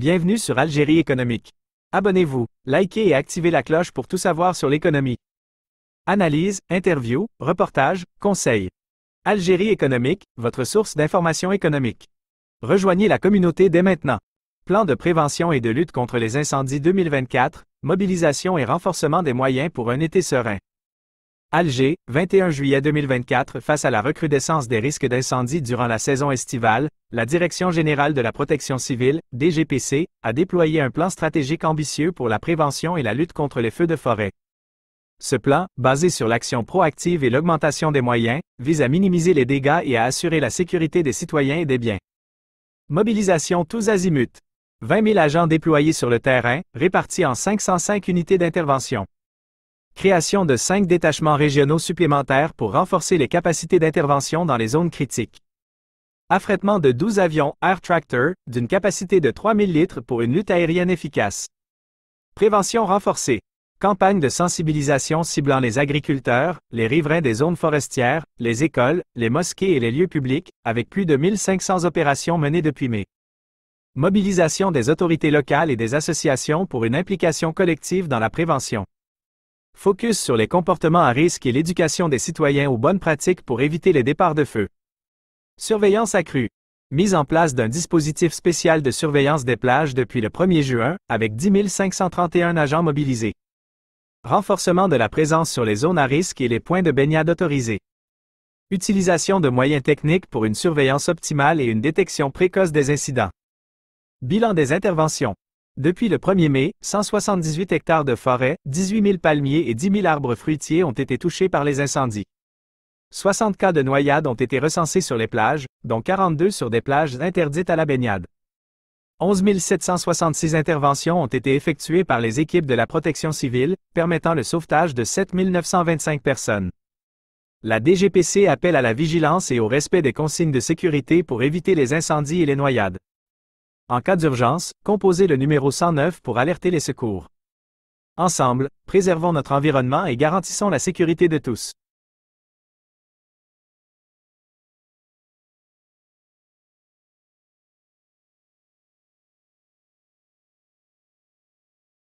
Bienvenue sur Algérie économique. Abonnez-vous, likez et activez la cloche pour tout savoir sur l'économie. Analyse, interview, reportage, conseils. Algérie économique, votre source d'information économique. Rejoignez la communauté dès maintenant. Plan de prévention et de lutte contre les incendies 2024, mobilisation et renforcement des moyens pour un été serein. Alger, 21 juillet 2024. Face à la recrudescence des risques d'incendie durant la saison estivale, la Direction générale de la protection civile, DGPC, a déployé un plan stratégique ambitieux pour la prévention et la lutte contre les feux de forêt. Ce plan, basé sur l'action proactive et l'augmentation des moyens, vise à minimiser les dégâts et à assurer la sécurité des citoyens et des biens. Mobilisation tous azimuts. 20 000 agents déployés sur le terrain, répartis en 505 unités d'intervention. Création de 5 détachements régionaux supplémentaires pour renforcer les capacités d'intervention dans les zones critiques. Affrètement de 12 avions Air Tractor, d'une capacité de 3000 litres pour une lutte aérienne efficace. Prévention renforcée. Campagne de sensibilisation ciblant les agriculteurs, les riverains des zones forestières, les écoles, les mosquées et les lieux publics, avec plus de 1500 opérations menées depuis mai. Mobilisation des autorités locales et des associations pour une implication collective dans la prévention. Focus sur les comportements à risque et l'éducation des citoyens aux bonnes pratiques pour éviter les départs de feu. Surveillance accrue. Mise en place d'un dispositif spécial de surveillance des plages depuis le 1er juin, avec 10 531 agents mobilisés. Renforcement de la présence sur les zones à risque et les points de baignade autorisés. Utilisation de moyens techniques pour une surveillance optimale et une détection précoce des incidents. Bilan des interventions. Depuis le 1er mai, 178 hectares de forêt, 18 000 palmiers et 10 000 arbres fruitiers ont été touchés par les incendies. 60 cas de noyades ont été recensés sur les plages, dont 42 sur des plages interdites à la baignade. 11 766 interventions ont été effectuées par les équipes de la protection civile, permettant le sauvetage de 7 925 personnes. La DGPC appelle à la vigilance et au respect des consignes de sécurité pour éviter les incendies et les noyades. En cas d'urgence, composez le numéro 109 pour alerter les secours. Ensemble, préservons notre environnement et garantissons la sécurité de tous.